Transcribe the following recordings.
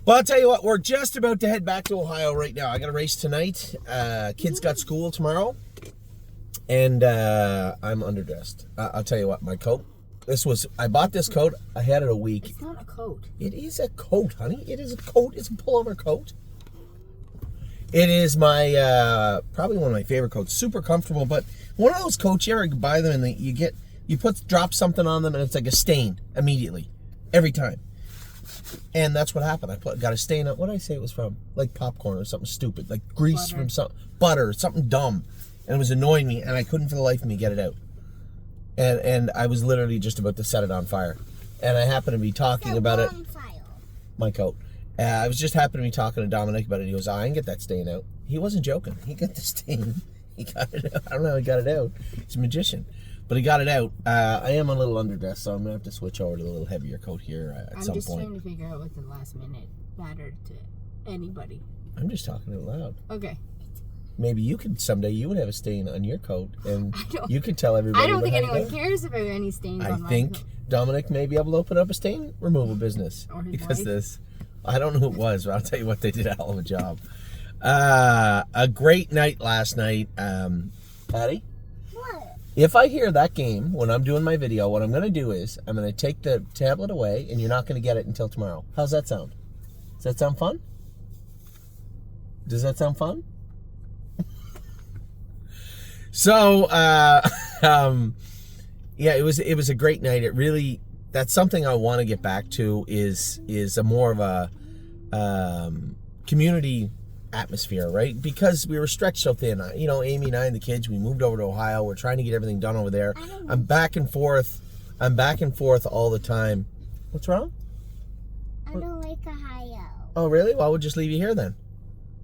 Well, I'll tell you what, we're just about to head back to Ohio right now. I got a race tonight. Kids got school tomorrow. And I'm underdressed. I'll tell you what, my coat. I bought this coat. I had it a week. It's not a coat. It is a coat, honey. It is a coat. It's a pullover coat. It is my, probably one of my favorite coats. Super comfortable, but one of those coats, you ever buy them and you drop something on them and it's like a stain immediately. Every time. And that's what happened. I got a stain on, what did I say it was from? Like popcorn or something stupid. Like grease from butter, something dumb. And it was annoying me, and I couldn't for the life of me get it out. And I was literally just about to set it on fire. And I happened to be talking about it. My coat. I was just happened to be talking to Dominic about it. He goes, I can get that stain out. He wasn't joking. He got the stain. He got it out. I don't know how he got it out. He's a magician. But he got it out. I am a little underdressed, so I'm going to have to switch over to a little heavier coat here at some point. I'm just trying to figure out what the last minute mattered to anybody. I'm just talking out loud. Okay. Maybe someday you would have a stain on your coat, and you could tell everybody. I don't think anyone cares about any stains on my coat. I think Dominic may be able to open up a stain removal business. Or his because wife. this, I don't know who it was, but I'll tell you what, they did a hell of a job. A great night last night. Patty? What? If I hear that game when I'm doing my video, what I'm going to do is I'm going to take the tablet away, and you're not going to get it until tomorrow. How's that sound? Does that sound fun? Does that sound fun? So, yeah, it was a great night. It really, that's something I want to get back to is a more of a community atmosphere, right? Because we were stretched so thin. You know, Amy and I and the kids, we moved over to Ohio. We're trying to get everything done over there. I'm back and forth all the time. What's wrong? I don't like Ohio. Oh, really? Well, we'll just leave you here then.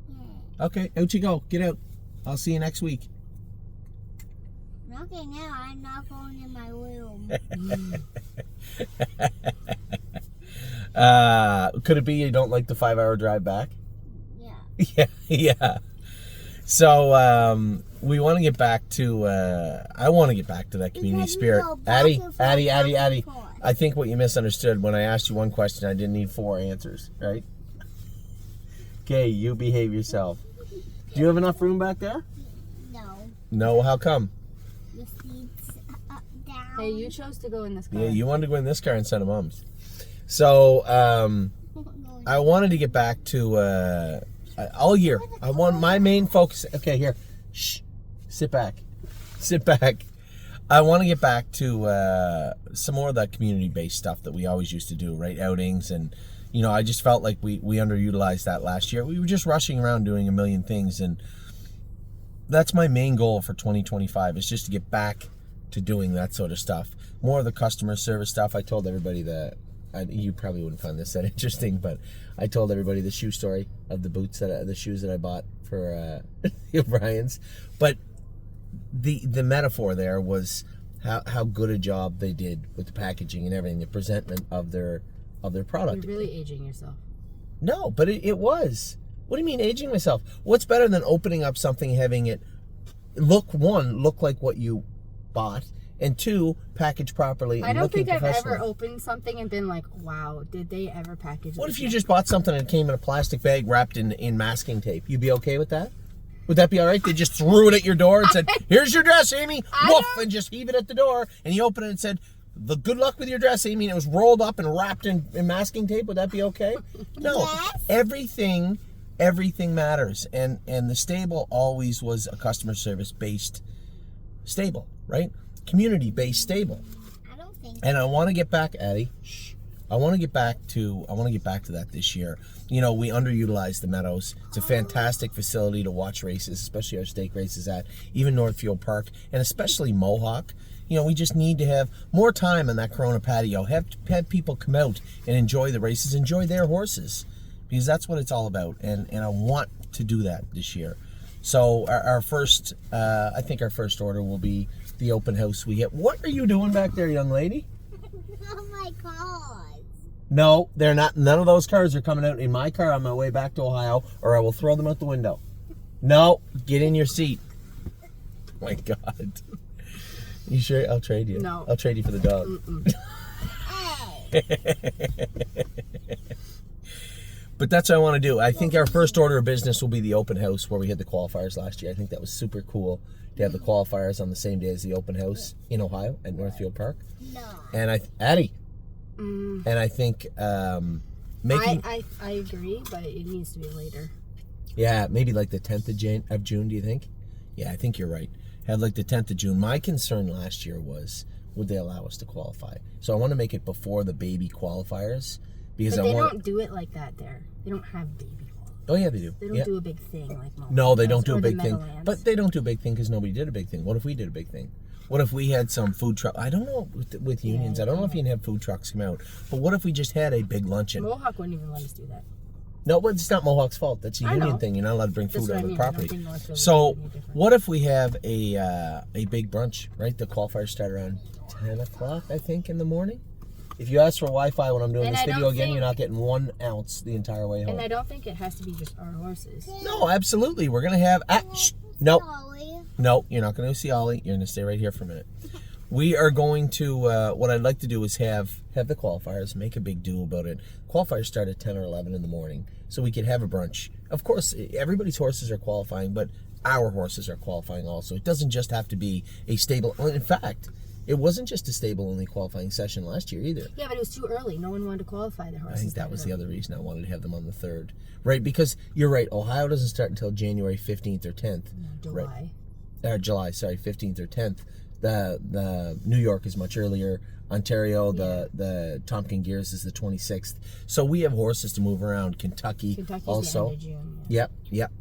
Yeah. Okay, out you go. Get out. I'll see you next week. Okay, now I'm not going in my room. Could it be you don't like the 5-hour drive back? Yeah. Yeah. So we want to get back to. I want to get back to that community spirit. Addie. I think what you misunderstood when I asked you one question, I didn't need 4 answers, right? Okay, you behave yourself. Do you have enough room back there? No. No. How come? The seats up, down. Hey, you chose to go in this car. Yeah, you wanted to go in this car instead of Mom's. So I wanted to get back to all year. I want my main focus. Okay, here. Shh. Sit back. I want to get back to some more of that community-based stuff that we always used to do, right? Outings, and you know, I just felt like we underutilized that last year. We were just rushing around doing a million things, and that's my main goal for 2025 is just to get back to doing that sort of stuff. More of the customer service stuff. I told everybody that. You probably wouldn't find this that interesting, but I told everybody the shoe story of the shoes that I bought for O'Brien's. But the metaphor there was how good a job they did with the packaging and everything, the presentment of their product. You're really aging yourself. No, but it was. What do you mean aging myself? What's better than opening up something, having it look like what you bought, and 2, packaged properly. I And don't think I've professional. ever opened something and been like, wow, did they ever package What this if you yet? just bought something and it came in a plastic bag wrapped in masking tape? You'd be okay with that? Would that be all right? They just threw it at your door and said, "Here's your dress, Amy." Woof, and just heave it at the door. And you open it and said, good luck with your dress, Amy. And it was rolled up and wrapped in masking tape. Would that be okay? No. Yes. Everything matters. And the stable always was a customer service based stable, right? Community based stable. I don't think. And I want to get back, Addie. Shh. I want to get back to that this year. You know, we underutilized the Meadows. It's a fantastic facility to watch races, especially our stake races at, even Northfield Park, and especially Mohawk. You know, we just need to have more time on that Corona patio. Have people come out and enjoy the races, enjoy their horses, because that's what it's all about. And I want to do that this year. So our first, I think our first order will be the open house we get. What are you doing back there, young lady? Oh my God. No, they're not. None of those cars are coming out in my car on my way back to Ohio, or I will throw them out the window. No, get in your seat. Oh my God. You sure? I'll trade you. No. I'll trade you for the dog. Hey. But that's what I want to do. I think our first order of business will be the open house where we had the qualifiers last year. I think that was super cool to have the qualifiers on the same day as the open house in Ohio at Northfield Park. No. And Addie. And I think making... I agree, but it needs to be later. Yeah, maybe like the 10th of June, do you think? Yeah, I think you're right. Had like the 10th of June. My concern last year was, would they allow us to qualify? So I want to make it before the baby qualifiers. Because But they don't do it like that there. They don't have baby qualifiers. Oh, yeah, they do. They don't do a big thing like Mohawk. No, they don't do or a the big thing. Meadowlands. But they don't do a big thing because nobody did a big thing. What if we did a big thing? What if we had some food truck? I don't know with unions. I don't know if you can have food trucks come out. But what if we just had a big luncheon? Mohawk wouldn't even let us do that. No, but it's not Mohawk's fault. That's a I union know. thing. You're not allowed to bring food That's what on I the mean. I don't property. think Northfield So would be any different. what if we have a big brunch, right? The qualifiers start around 10 o'clock, I think, in the morning. If you ask for Wi-Fi when I'm doing And this I video don't again, think- you're not getting 1 ounce the entire way home. And I don't think it has to be just our horses. No, absolutely. We're going to have... No, Sorry. no, you're not going to see Ollie. You're going to stay right here for a minute. We are going to... what I'd like to do is have the qualifiers, make a big deal about it. Qualifiers start at 10 or 11 in the morning, so we could have a brunch. Of course, everybody's horses are qualifying, but our horses are qualifying also. It doesn't just have to be a stable... In fact... It wasn't just a stable-only qualifying session last year either. Yeah, but it was too early. No one wanted to qualify their horses. I think that was the other reason I wanted to have them on the 3rd. Right, because you're right, Ohio doesn't start until January 15th or 10th. No, July. Right. July, sorry, 15th or 10th. The New York is much earlier. Ontario, the Tompkin Gears is the 26th. So we have horses to move around. Kentucky's also. The end of June. Yep.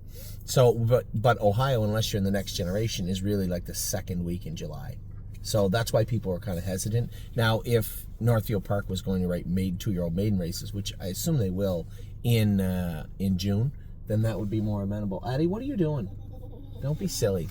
So, but Ohio, unless you're in the next generation, is really like the second week in July. So that's why people are kind of hesitant. Now, if Northfield Park was going to write 2-year-old maiden races, which I assume they will in June, then that would be more amenable. Addie, what are you doing? Don't be silly.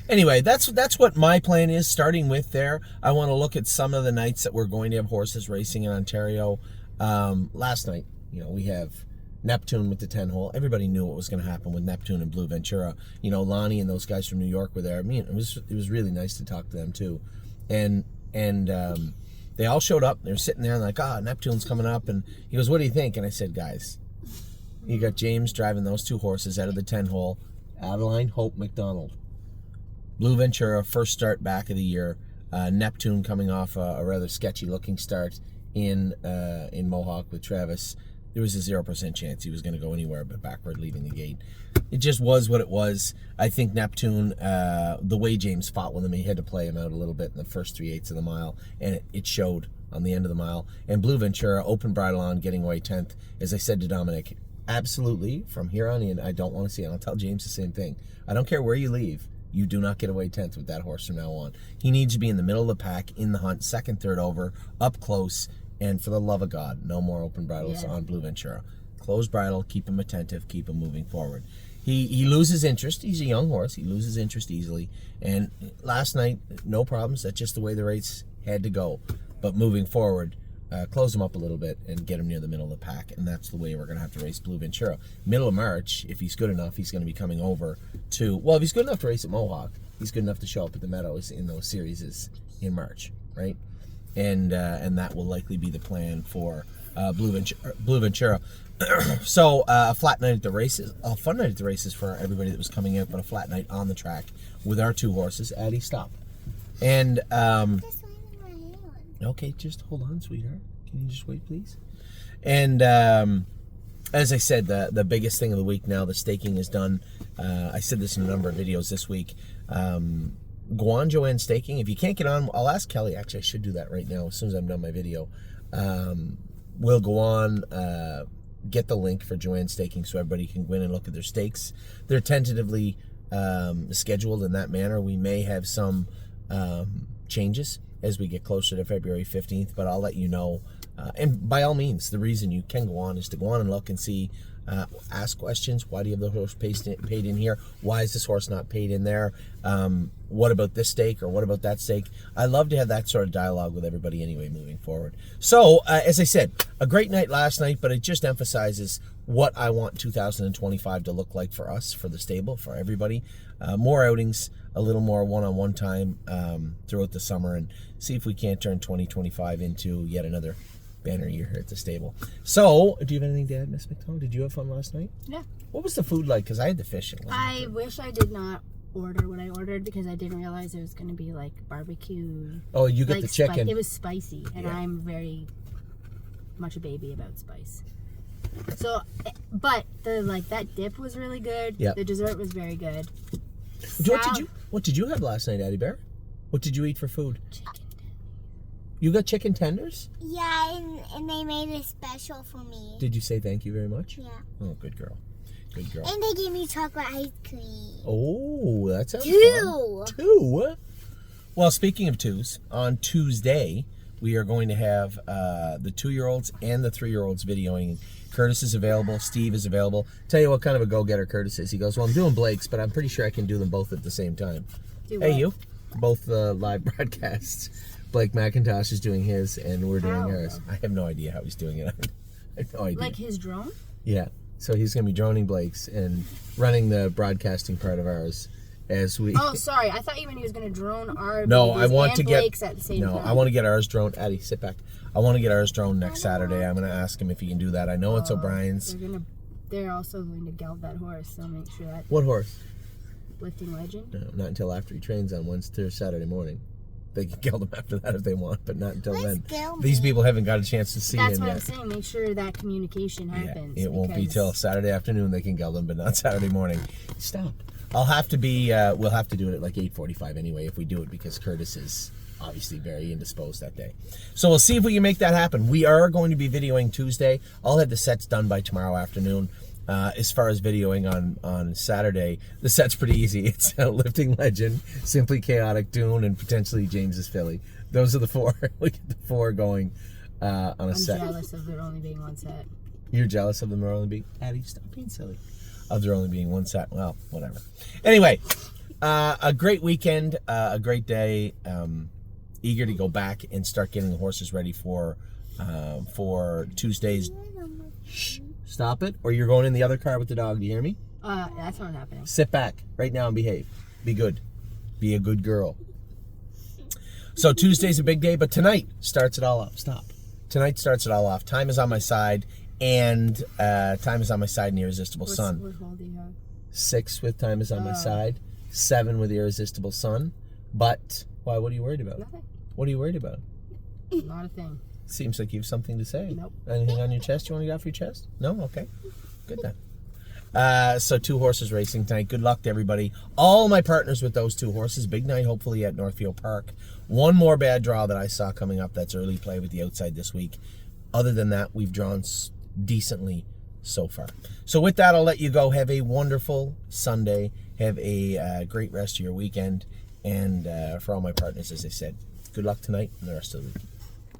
Anyway, that's what my plan is, starting with there. I want to look at some of the nights that we're going to have horses racing in Ontario. Last night, we have Neptune with the 10-hole. Everybody knew what was going to happen with Neptune and Blue Ventura. Lonnie and those guys from New York were there. I mean, it was really nice to talk to them too, and they all showed up. They were sitting there and like, Neptune's coming up, and he goes, "What do you think?" And I said, "Guys, you got James driving those 2 horses out of the 10-hole. Adeline, Hope, McDonald, Blue Ventura, first start back of the year. Neptune coming off a rather sketchy-looking start in Mohawk with Travis." There was a 0% chance he was going to go anywhere but backward leaving the gate. It just was what it was. I think Neptune, the way James fought with him, he had to play him out a little bit in the first 3/8 of the mile, and it showed on the end of the mile. And Blue Ventura, open bridle on, getting away 10th. As I said to Dominic, absolutely, from here on in, I don't want to see it. I'll tell James the same thing. I don't care where you leave. You do not get away 10th with that horse from now on. He needs to be in the middle of the pack, in the hunt, second, third over, up close. And for the love of God, no more open bridles on Blue Ventura. Close bridle, keep him attentive, keep him moving forward. He loses interest. He's a young horse. He loses interest easily. And last night, no problems. That's just the way the race had to go. But moving forward, close him up a little bit and get him near the middle of the pack. And that's the way we're going to have to race Blue Ventura. Middle of March, if he's good enough, he's going to be coming over to... Well, if he's good enough to race at Mohawk, he's good enough to show up at the Meadows in those series in March, right? And that will likely be the plan for Blue Ventura. So a flat night at the races, a fun night at the races for everybody that was coming out, but a flat night on the track with our 2 horses. Addie, stop. And This one in my hand. okay, just hold on, sweetheart. Can you just wait, please? And as I said, the biggest thing of the week now, the staking is done. I said this in a number of videos this week. Go on Joanne staking. If you can't get on, I'll ask Kelly. Actually, I should do that right now as soon as I'm done my video. We'll go on, get the link for Joanne staking so everybody can go in and look at their stakes. They're tentatively scheduled in that manner. We may have some changes as we get closer to February 15th, but I'll let you know. And by all means, the reason you can go on is to go on and look and see, ask questions. Why do you have the horse paid in here? Why is this horse not paid in there? What about this stake or what about that stake? I love to have that sort of dialogue with everybody anyway moving forward. So, as I said, a great night last night, but it just emphasizes what I want 2025 to look like for us, for the stable, for everybody. More outings, a little more one-on-one time throughout the summer, and see if we can't turn 2025 into yet another Banner year here at the stable. So, do you have anything to add, Miss McDonald? Did you have fun last night? Yeah. What was the food like? Because I had the fishing. I wish I did not order what I ordered because I didn't realize it was going to be like barbecue. Oh, you get like the chicken. It was spicy, and Yeah. I'm very much a baby about spice. So, but that dip was really good. Yeah. The dessert was very good. What did you have last night, Addie Bear? What did you eat for food? Chicken. You got chicken tenders? Yeah, and they made it special for me. Did you say thank you very much? Yeah. Oh, good girl. Good girl. And they gave me chocolate ice cream. Oh, that sounds Two. fun. 2? Well, speaking of 2s, on Tuesday, we are going to have the 2-year-olds and the 3-year-olds videoing. Curtis is available. Steve is available. Tell you what kind of a go-getter Curtis is. He goes, well, I'm doing Blake's, but I'm pretty sure I can do them both at the same time. Do Hey, what? you. Both live broadcasts. Blake McIntosh is doing his, and we're doing How, ours. though? I have no idea how he's doing it. I have no idea. Like his drone? Yeah. So he's going to be droning Blake's and running the broadcasting part of ours as we... Oh, sorry. I thought you meant he was going to drone our No, I babies want and to get... Blake's at the same time. I want to get ours droned. Addie, sit back. I want to get ours droned next Saturday. I'm going to ask him if he can do that. I know it's O'Brien's. They're also going to geld that horse, so make sure that What horse? lifting legend. No, not until after he trains on Wednesday or Saturday morning. They can geld him after that if they want, but not until then. These people haven't got a chance to see That's him what yet. I'm saying. Make sure that communication Yeah, happens. it won't be because- till Saturday afternoon they can geld him, but not Saturday morning. Stop. I'll have to be, we'll have to do it at like 8:45 anyway if we do it because Curtis is obviously very indisposed that day. So we'll see if we can make that happen. We are going to be videoing Tuesday. I'll have the sets done by tomorrow afternoon. As far as videoing on Saturday, the set's pretty easy. It's Lifting Legend, Simply Chaotic, Dune, and potentially James's Filly. Those are the 4. We get the 4 going on a set. I'm jealous of there only being one set. You're jealous of them only being... Addie, stop being silly. Of there only being one set. Well, whatever. Anyway, a great weekend, a great day. Eager to go back and start getting the horses ready for Tuesday's... Shh. Stop it, or you're going in the other car with the dog. Do you hear me? That's not happening. Sit back right now and behave. Be good. Be a good girl. So Tuesday's a big day, but tonight starts it all off. Stop. Tonight starts it all off. Time is on my side, and time is on my side in Irresistible Sun. What hole do you have? 6 with Time is on my side. 7 with Irresistible Sun. But, why, what are you worried about? Nothing. What are you worried about? Not a thing. Seems like you have something to say. Nope. Anything on your chest you want to get off your chest? No? Okay. Good then. So 2 horses racing tonight. Good luck to everybody. All my partners with those 2 horses. Big night hopefully at Northfield Park. One more bad draw that I saw coming up. That's early play with the outside this week. Other than that, we've drawn decently so far. So with that, I'll let you go. Have a wonderful Sunday. Have a great rest of your weekend. And for all my partners, as I said, good luck tonight and the rest of the week.